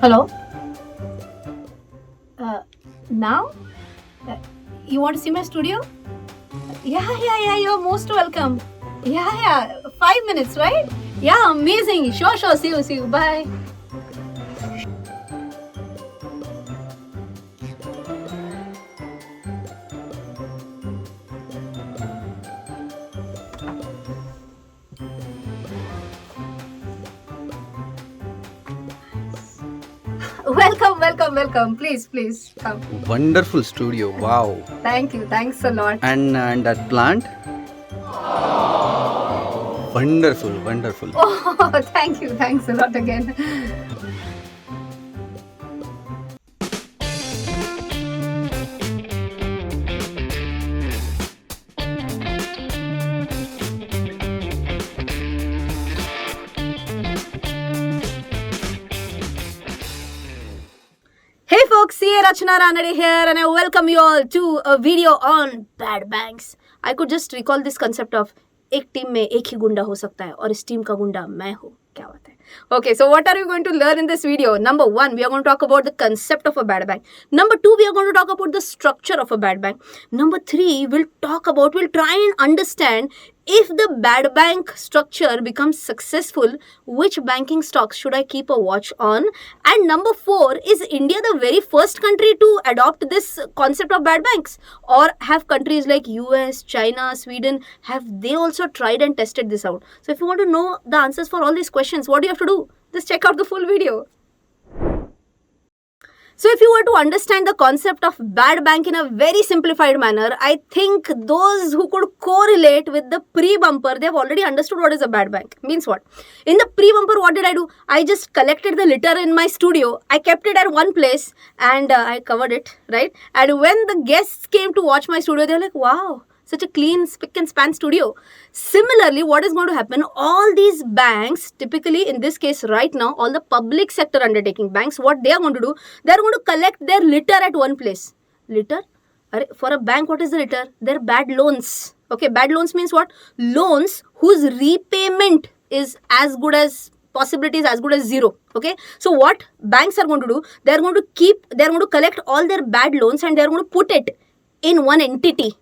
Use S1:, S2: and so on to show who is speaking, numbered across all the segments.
S1: Hello? Now? You want to see my studio? Yeah, you're most welcome. Yeah, 5 minutes, right? Yeah, amazing. Sure, see you, bye. Welcome. Please, come.
S2: Wonderful studio. Wow.
S1: Thank you, thanks a lot.
S2: And that plant? Wonderful.
S1: Oh, thank you, thanks a lot again. Hey folks, CA Rachna Ranade here and I welcome you all to a video on bad banks. I could just recall this concept of एक team में एक ही गुंडा हो सकता है और इस team का गुंडा मैं हूँ. क्या बात है? Okay, so what are we going to learn in this video? Number 1, we are going to talk about the concept of a bad bank. Number 2, we are going to talk about the structure of a bad bank. Number 3, we'll try and understand if the bad bank structure becomes successful, which banking stocks should I keep a watch on? And number 4, is India the very first country to adopt this concept of bad banks? Or have countries like US, China, Sweden, have they also tried and tested this out? So if you want to know the answers for all these questions, what do you have to do? Just check out the full video. So if you were to understand the concept of bad bank in a very simplified manner, I think those who could correlate with the pre-bumper, they have already understood what is a bad bank. Means what? In the pre-bumper, what did I do? I just collected the litter in my studio. I kept it at one place and I covered it, right? And when the guests came to watch my studio, they were like, wow, such a clean, spick and span studio. Similarly, what is going to happen? All these banks, typically in this case right now, all the public sector undertaking banks, what they are going to do, they are going to collect their litter at one place. Litter? For a bank, what is the litter? They're bad loans. Okay, bad loans means what? Loans whose repayment is as good as possibility is as good as zero. Okay, so what banks are going to do? They're going to collect all their bad loans and they're going to put it in one entity.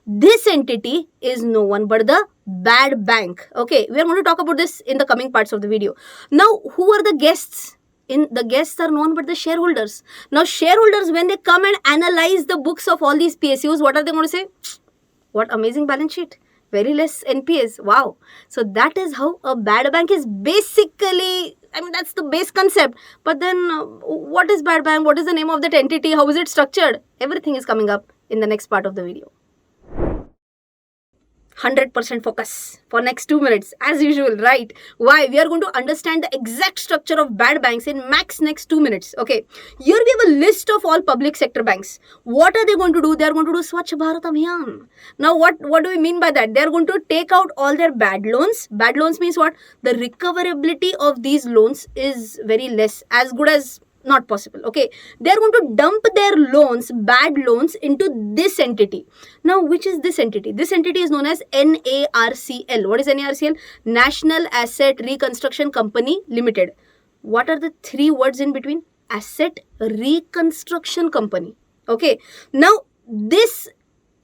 S1: This entity is no one but the bad bank. Okay, we are going to talk about this in the coming parts of the video. Now, who are the guests? The guests are known but the shareholders. Now, shareholders, when they come and analyze the books of all these PSUs, what are they going to say? What amazing balance sheet. Very less NPAs. Wow. So that is how a bad bank is basically, that's the base concept. But then what is bad bank? What is the name of that entity? How is it structured? Everything is coming up in the next part of the video. 100% focus for next 2 minutes as usual, right? Why? We are going to understand the exact structure of bad banks in max next 2 minutes. Okay, here we have a list of all public sector banks. What are they going to do? They are going to do Swachh Bharat Abhiyan. Now what do we mean by that? They are going to take out all their bad loans. Bad loans means what? The recoverability of these loans is very less, as good as not possible. Okay, they are going to dump their loans, bad loans, into this entity. Now, which is this entity? This entity is known as NARCL. What is NARCL? National Asset Reconstruction Company Limited. What are the 3 words in between? Asset Reconstruction Company. Okay, now this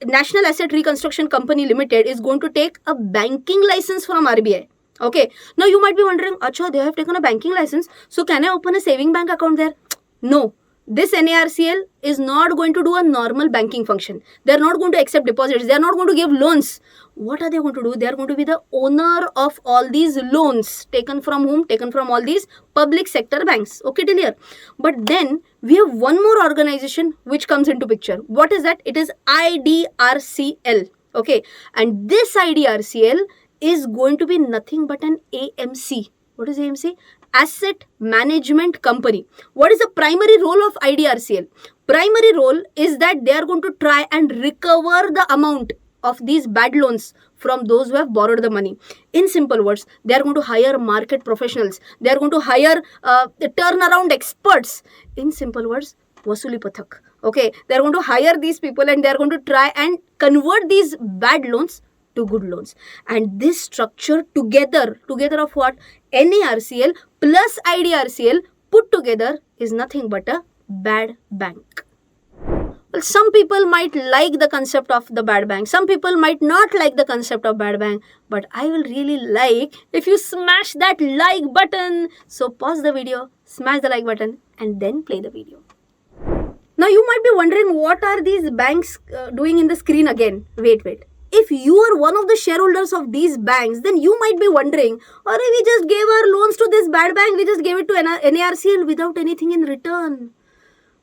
S1: National Asset Reconstruction Company Limited is going to take a banking license from RBI. Okay, now you might be wondering, Acha, they have taken a banking license, so can I open a saving bank account there? No, this NARCL is not going to do a normal banking function. They are not going to accept deposits. They are not going to give loans. What are they going to do? They are going to be the owner of all these loans. Taken from whom? Taken from all these public sector banks. Okay, till here. But then we have one more organization which comes into picture. What is that? It is IDRCL. Okay, and this IDRCL is going to be nothing but an AMC. What is AMC? Asset Management Company. What is the primary role of IDRCL? Primary role is that they are going to try and recover the amount of these bad loans from those who have borrowed the money. In simple words, they are going to hire market professionals. They are going to hire turnaround experts. In simple words, Vasuli Pathak. Okay, they're going to hire these people and they're going to try and convert these bad loans to good loans. And this structure together of what? NARCL plus IDRCL put together is nothing but a bad bank. Well, some people might like the concept of the bad bank. Some people might not like the concept of bad bank. But I will really like if you smash that like button. So pause the video, smash the like button and then play the video. Now you might be wondering, what are these banks doing in the screen again? Wait. If you are one of the shareholders of these banks, then you might be wondering, we just gave our loans to this bad bank. We just gave it to NARCL without anything in return.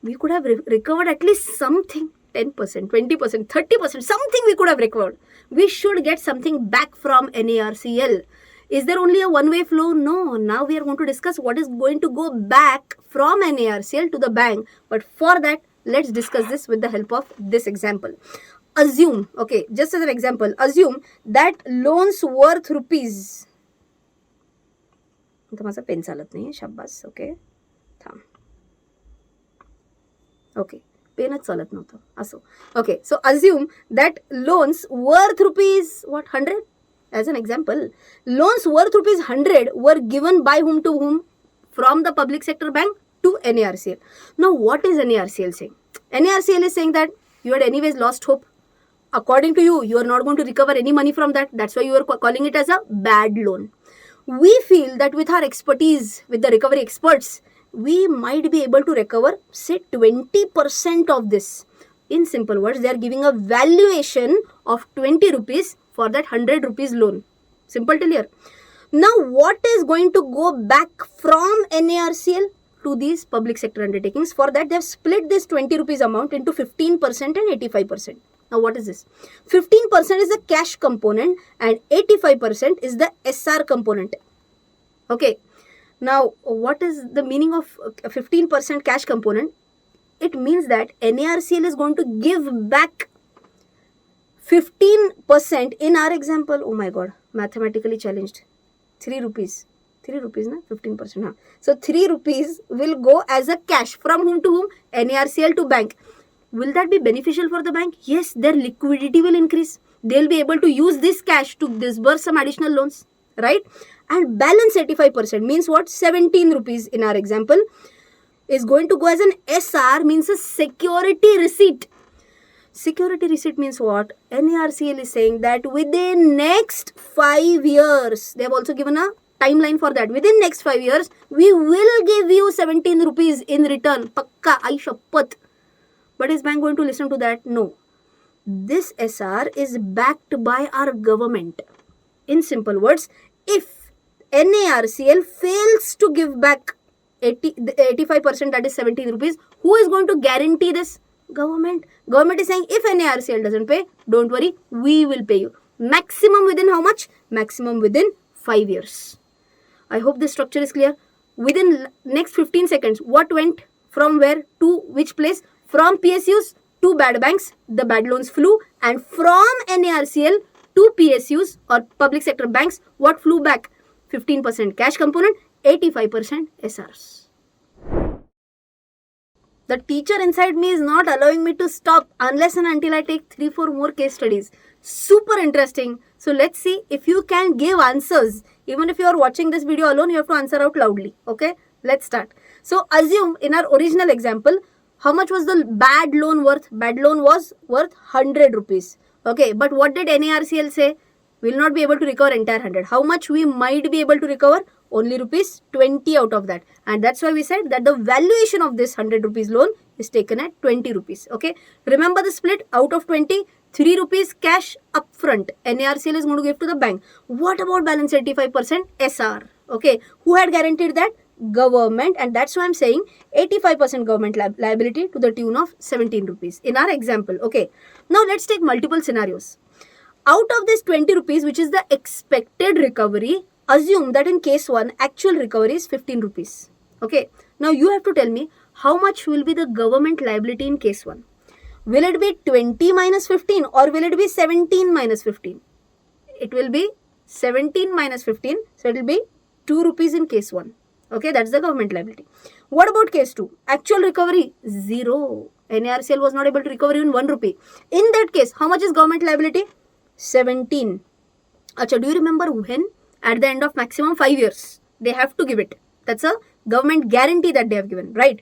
S1: We could have recovered at least something, 10%, 20%, 30%, something we could have recovered. We should get something back from NARCL. Is there only a one-way flow? No. Now we are going to discuss what is going to go back from NARCL to the bank. But for that, let's discuss this with the help of this example. Assume, okay, just as an example, assume that loans worth rupees. माझा pen चालत नाही शाबास. Okay थांब. Okay, पेनच चालत नव्हतं असो. Okay, so assume that loans worth rupees 100 as an example. Loans worth rupees 100 were given by whom to whom? From the public sector bank to NARCL. Now what is NARCL saying? NARCL is saying that you had anyways lost hope. According to you, you are not going to recover any money from that. That's why you are calling it as a bad loan. We feel that with our expertise, with the recovery experts, we might be able to recover, say, 20% of this. In simple words, they are giving a valuation of 20 rupees for that 100 rupees loan. Simple till here. Now, what is going to go back from NARCL to these public sector undertakings? For that, they have split this 20 rupees amount into 15% and 85%. Now, what is this? 15% is the cash component and 85% is the SR component. Okay. Now, what is the meaning of 15% cash component? It means that NARCL is going to give back 15% in our example. Oh my God, mathematically challenged. 3 rupees. 3 rupees, na? 15%. Huh? So, 3 rupees will go as a cash from whom to whom? NARCL to bank. Will that be beneficial for the bank? Yes, their liquidity will increase. They'll be able to use this cash to disburse some additional loans, right? And balance 85% means what? 17 rupees in our example is going to go as an SR, means a security receipt. Security receipt means what? NARCL is saying that within next 5 years, they have also given a timeline for that. Within next 5 years, we will give you 17 rupees in return. Pakka, I shappat. But is bank going to listen to that? No. This SR is backed by our government. In simple words, if NARCL fails to give back 85%, that is 17 rupees, who is going to guarantee this? Government. Government is saying, if NARCL doesn't pay, don't worry, we will pay you. Maximum within how much? Maximum within 5 years. I hope this structure is clear. Within next 15 seconds, what went from where to which place? From PSUs to bad banks, the bad loans flew, and from NARCL to PSUs or public sector banks, what flew back? 15% cash component, 85% SRs. The teacher inside me is not allowing me to stop unless and until I take 3-4 more case studies. Super interesting. So let's see if you can give answers. Even if you are watching this video alone, you have to answer out loudly. Okay, let's start. So assume in our original example, how much was the bad loan worth? Bad loan was worth 100 rupees. Okay, but what did NARCL say? We will not be able to recover entire 100. How much we might be able to recover? Only rupees 20 out of that. And that's why we said that the valuation of this 100 rupees loan is taken at 20 rupees. Okay. Remember the split? Out of 20, 3 rupees cash upfront. NARCL is going to give to the bank. What about balance 85% SR? Okay. Who had guaranteed that? Government. And that's why I'm saying 85% government liability to the tune of 17 rupees. In our example. Okay. Now let's take multiple scenarios. Out of this 20 rupees, which is the expected recovery, assume that in case 1, actual recovery is 15 rupees. Okay. Now you have to tell me how much will be the government liability in case 1. Will it be 20 minus 15 or will it be 17 minus 15? It will be 17 minus 15. So it will be 2 rupees in case 1. Okay. That's the government liability. What about case 2? Actual recovery, 0. NARCL was not able to recover even 1 rupee. In that case, how much is government liability? 17. Acha, do you remember when? At the end of maximum 5 years, they have to give it. That's a government guarantee that they have given, right?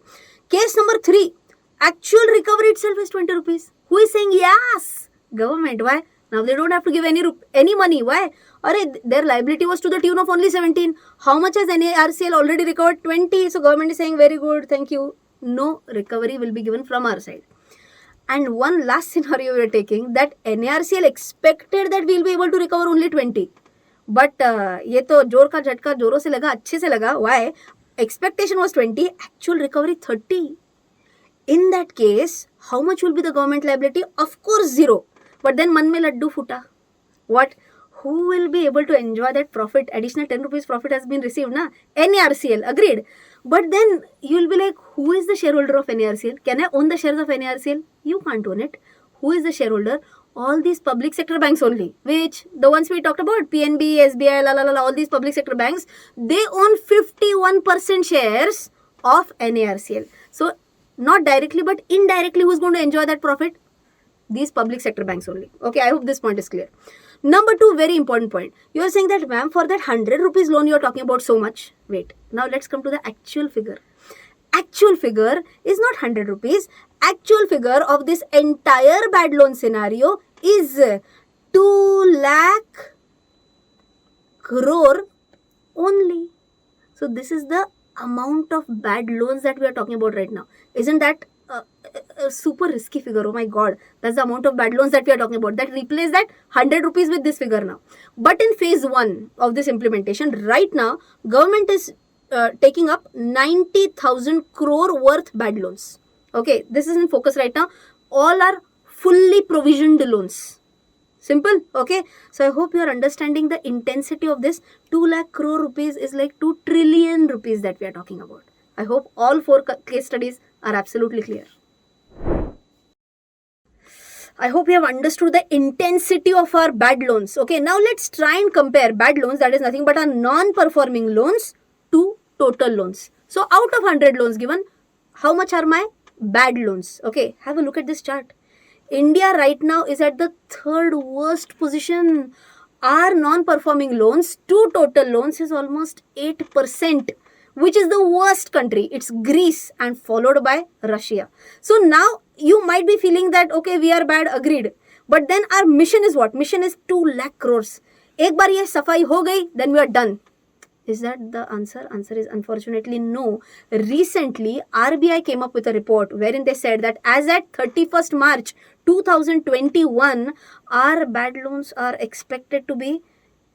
S1: Case number 3, actual recovery itself is 20 rupees. Who is saying yes? Government. Why? Now they don't have to give any money. Why? Their liability was to the tune of only 17. How much has NARCL already recovered? 20. So government is saying very good, thank you. No recovery will be given from our side. And one last scenario we are taking, that NARCL expected that we will be able to recover only 20. But ये तो जोर का झटका जोरों से लगा, अच्छे से लगा. Why? Expectation was 20, actual recovery 30. In that case, how much will be the government liability? Of course 0. But then man mein laddu futa. What? Who will be able to enjoy that profit? Additional 10 rupees profit has been received, na? NARCL, agreed. But then you will be like, who is the shareholder of NARCL? Can I own the shares of NARCL? You can't own it. Who is the shareholder? All these public sector banks only, which the ones we talked about, PNB, SBI, all these public sector banks, they own 51% shares of NARCL. So not directly but indirectly, who's going to enjoy that profit? These public sector banks only. Okay, I hope this point is clear. Number 2, very important point. You are saying that, ma'am, for that 100 rupees loan you are talking about so much. Wait, now let's come to the actual figure. Actual figure is not 100 rupees. Actual figure of this entire bad loan scenario is 2 lakh crore only. So this is the amount of bad loans that we are talking about right now. Isn't that a super risky figure? Oh my god, that's the amount of bad loans that we are talking about. That replace that 100 rupees with this figure now. But in phase 1 of this implementation, right now, government is taking up 90,000 crore worth bad loans. Okay, this is in focus right now. All are fully provisioned loans. Simple, okay? So I hope you are understanding the intensity of this. 2 lakh crore rupees is like 2 trillion rupees that we are talking about. I hope all 4 case studies are absolutely clear. I hope you have understood the intensity of our bad loans. Okay, now let's try and compare bad loans, that is nothing but our non-performing loans, to total loans. So out of 100 loans given, how much are my bad loans? Okay, have a look at this chart. India right now is at the 3rd worst position. Our non-performing loans to total loans is almost 8%. Which is the worst country? It's Greece and followed by Russia. So now you might be feeling that, okay, we are bad, agreed. But then our mission is what? Mission is 2 lakh crores. Ek bar ye safai ho gayi, then we are done. Is that the answer? Answer is unfortunately no. Recently, RBI came up with a report wherein they said that as at 31st March 2021, our bad loans are expected to be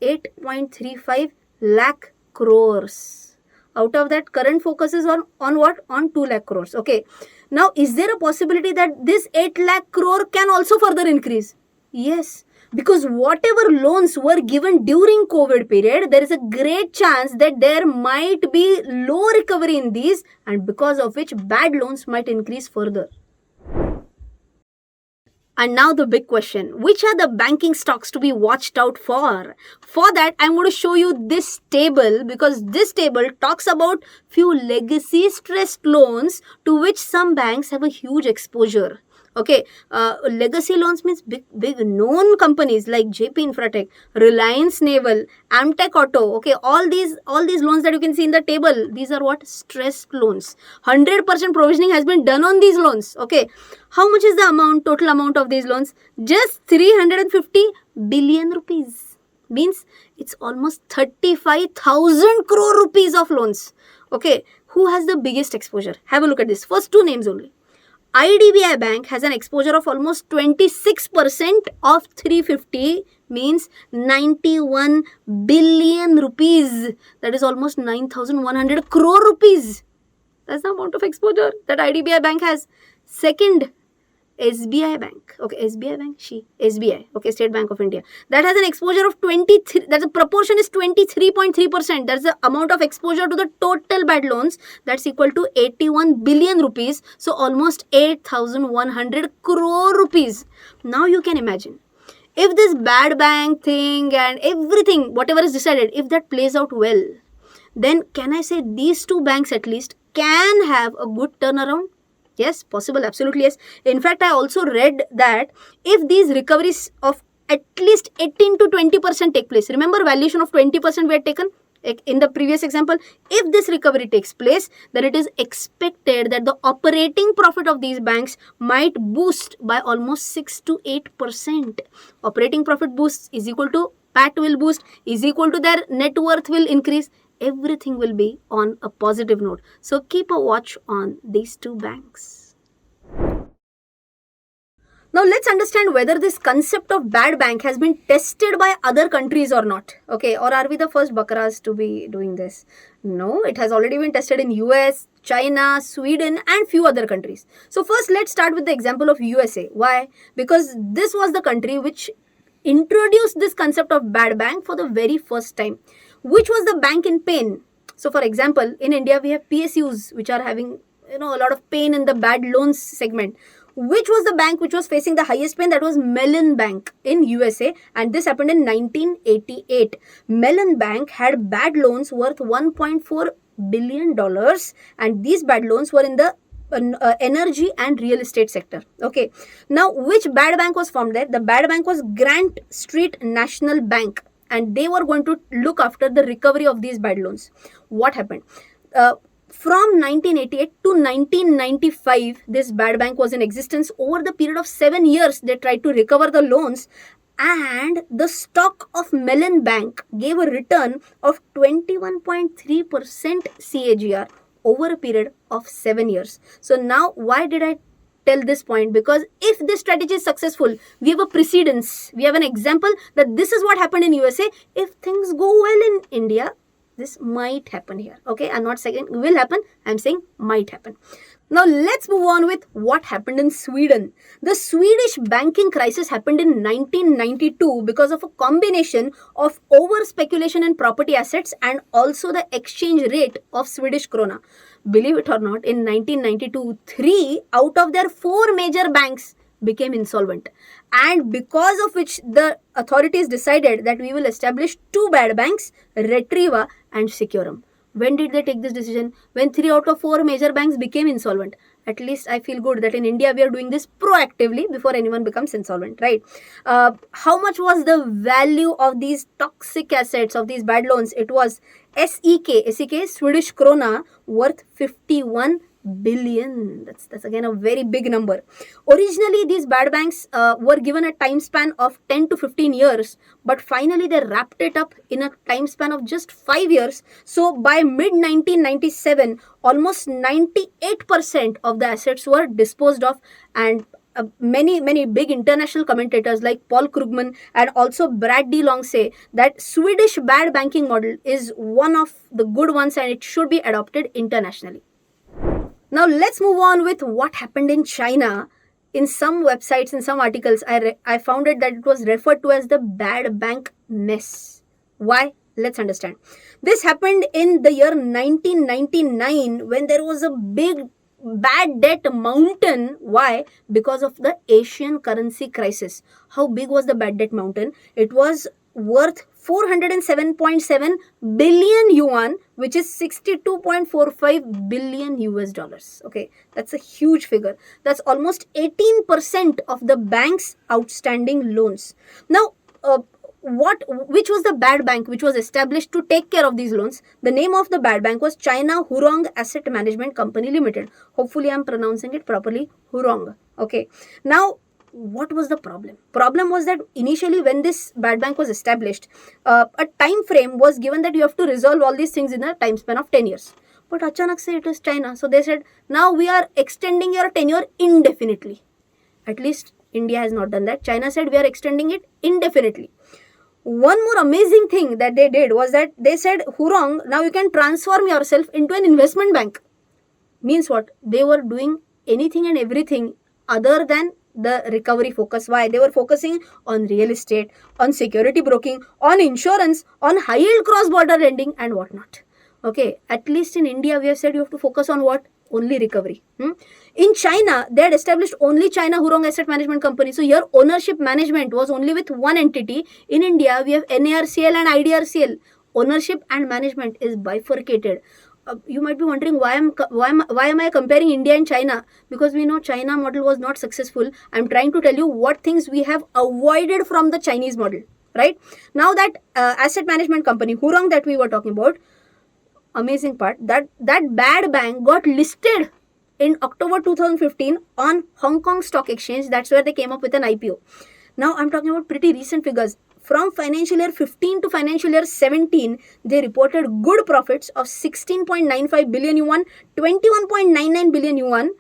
S1: 8.35 lakh crores. Out of that, current focus is on what? On 2 lakh crores. Okay. Now, is there a possibility that this 8 lakh crore can also further increase? Yes. Because whatever loans were given during COVID period, there is a great chance that there might be low recovery in these, and because of which bad loans might increase further. And now the big question, which are the banking stocks to be watched out for? For that, I'm going to show you this table, because this table talks about few legacy stressed loans to which some banks have a huge exposure. Okay, legacy loans means big known companies like JP Infratech, Reliance Naval, Amtech Auto. Okay, all these loans that you can see in the table, these are what? Stressed loans. 100% provisioning has been done on these loans. Okay, how much is the amount, total amount of these loans? Just 350 billion rupees. Means it's almost 35,000 crore rupees of loans. Okay, who has the biggest exposure? Have a look at this. First 2 names only. IDBI Bank has an exposure of almost 26% of 350, means 91 billion rupees. That is almost 9,100 crore rupees. That's the amount of exposure that IDBI Bank has. Second, SBI Bank. Okay, SBI Bank, SBI. Okay, State Bank of India. That has an exposure of 23, that the proportion is 23.3%. That's the amount of exposure to the total bad loans. That's equal to 81 billion rupees. So almost 8,100 crore rupees. Now you can imagine, if this bad bank thing and everything, whatever is decided, if that plays out well, then can I say these 2 banks at least can have a good turnaround? Yes, possible, absolutely yes. In fact, I also read that if these recoveries of at least 18 to 20% take place, remember valuation of 20% we had taken in the previous example, if this recovery takes place, then it is expected that the operating profit of these banks might boost by almost 6 to 8%. Operating profit boosts is equal to PAT will boost, is equal to their net worth will increase. Everything will be on a positive note. So keep a watch on these two banks. Now let's understand whether this concept of bad bank has been tested by other countries or not. Okay, or are we the first bakaras to be doing this? No, it has already been tested in US, China, Sweden and few other countries. So first let's start with the example of USA. Why? Because this was the country which introduced this concept of bad bank for the very first time. Which was the bank in pain? So for example, in India we have PSUs which are having a lot of pain in the bad loans segment. Which was the bank which was facing the highest pain? That was Mellon Bank in USA, and this happened in 1988. Mellon Bank had bad loans worth $1.4 billion, and these bad loans were in the energy and real estate sector. Okay, now which bad bank was formed there? The bad bank was Grant Street National Bank, and they were going to look after the recovery of these bad loans. What happened? From 1988 to 1995, this bad bank was in existence. Over the period of 7 years, they tried to recover the loans, and the stock of Mellon Bank gave a return of 21.3% CAGR over a period of 7 years. So now, why did I tell this point? Because if this strategy is successful, we have a precedence, we have an example that this is what happened in USA. If things go well in India, this might happen here. Okay, I'm not saying will happen, I'm saying might happen. Now let's move on with what happened in Sweden. The Swedish banking crisis happened in 1992 because of a combination of over speculation in property assets and also the exchange rate of Swedish krona. Believe it or not, in 1992, 3 out of their 4 major banks became insolvent, and because of which the authorities decided that we will establish 2 bad banks, Retriva and Securum. When did they take this decision? When 3 out of 4 major banks became insolvent. At least I feel good that in India we are doing this proactively before anyone becomes insolvent, right? How much was the value of these toxic assets, of these bad loans? It was SEK, Swedish krona, worth 51 billion. That's again a very big number. Originally these bad banks were given a time span of 10 to 15 years, but finally they wrapped it up in a time span of just 5 years. So by mid 1997, almost 98% of the assets were disposed of, and many big international commentators like Paul Krugman and also Brad DeLong say that Swedish bad banking model is one of the good ones and it should be adopted internationally. Now let's move on with what happened in China. In some websites, in some articles, I found it that it was referred to as the bad bank mess. Why? Let's understand. This happened in the year 1999 when there was a big bad debt mountain. Why? Because of the Asian currency crisis. How big was the bad debt mountain? It was worth 407.7 billion yuan, which is 62.45 billion US dollars. Okay, that's a huge figure. That's almost 18% of the bank's outstanding loans. Now, which was the bad bank which was established to take care of these loans? The name of the bad bank was China Hurong Asset Management Company Limited. Hopefully I'm pronouncing it properly, Hurong. Okay, now what was the problem? Problem was that initially when this bad bank was established, a time frame was given that you have to resolve all these things in a time span of 10 years. But achanak se it is China. So they said, now we are extending your tenure indefinitely. At least India has not done that. China said we are extending it indefinitely. One more amazing thing that they did was that they said, Hurong, now you can transform yourself into an investment bank. Means what? They were doing anything and everything other than the recovery focus. Why? They were focusing on real estate, on security broking, on insurance, on high yield cross-border lending and whatnot. Okay, at least in India we have said you have to focus on what? Only recovery. In China, they had established only China Hurong Asset Management Company. So here ownership management was only with one entity. In India, we have NARCL and IDRCL. Ownership and management is bifurcated. you might be wondering why am I comparing India and China? Because we know China model was not successful. I'm trying to tell you what things we have avoided from the Chinese model. Right now, that asset management company Hurong that we were talking about, amazing part, that bad bank got listed in October 2015 on Hong Kong Stock Exchange. That's where they came up with an IPO. Now I'm talking about pretty recent figures. From financial year 15 to financial year 17, they reported good profits of 16.95 billion yuan, 21.99 billion yuan,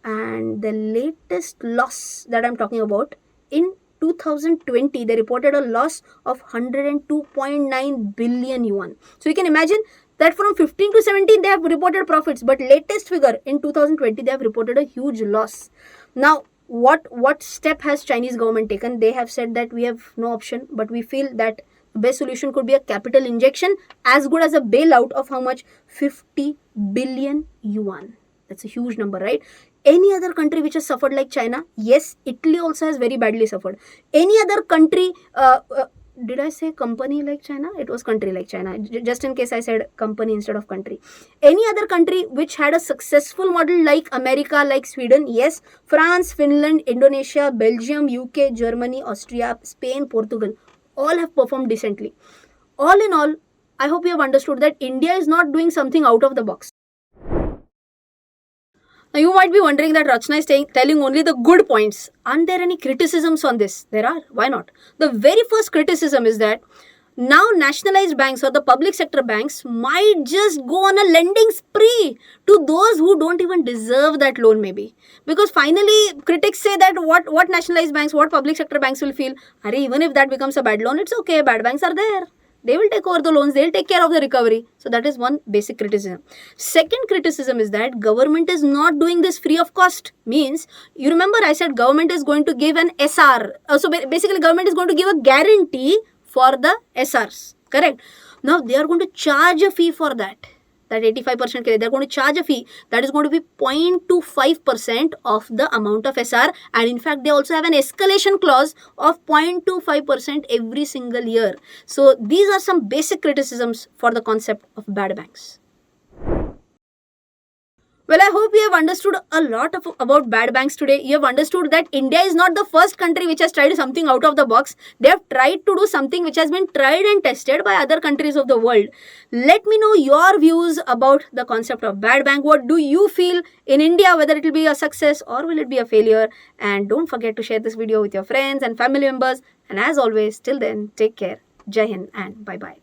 S1: and the latest loss that I'm talking about, in 2020, they reported a loss of 102.9 billion yuan. So you can imagine that from 15 to 17, they have reported profits, but latest figure in 2020, they have reported a huge loss. Now, what step has Chinese government taken? They have said that we have no option, but we feel that the best solution could be a capital injection as good as a bailout of how much? 50 billion yuan. That's a huge number, right? Any other country which has suffered like China? Yes, Italy also has very badly suffered. Any other country, did I say company like China? It was country like China. Just in case I said company instead of country. Any other country which had a successful model like America, like Sweden? Yes. France, Finland, Indonesia, Belgium, UK, Germany, Austria, Spain, Portugal, all have performed decently. All in all, I hope you have understood that India is not doing something out of the box. Now, you might be wondering that Rachna is telling only the good points. Aren't there any criticisms on this? There are. Why not? The very first criticism is that now nationalized banks or the public sector banks might just go on a lending spree to those who don't even deserve that loan, maybe. Because finally, critics say that what nationalized banks, what public sector banks will feel, even if that becomes a bad loan, it's okay, bad banks are there. They will take over the loans, they'll take care of the recovery. So that is one basic criticism. Second criticism is that government is not doing this free of cost. Means, you remember I said government is going to give an SR. So basically government is going to give a guarantee for the SRs. Correct? Now they are going to charge a fee for that. That 85% they're going to charge a fee that is going to be 0.25% of the amount of SR, and in fact they also have an escalation clause of 0.25% every single year. So these are some basic criticisms for the concept of bad banks. Well, I hope you have understood a lot about bad banks today. You have understood that India is not the first country which has tried something out of the box. They have tried to do something which has been tried and tested by other countries of the world. Let me know your views about the concept of bad bank. What do you feel in India, whether it will be a success or will it be a failure? And don't forget to share this video with your friends and family members. And as always, till then, take care. Jai Hind and bye-bye.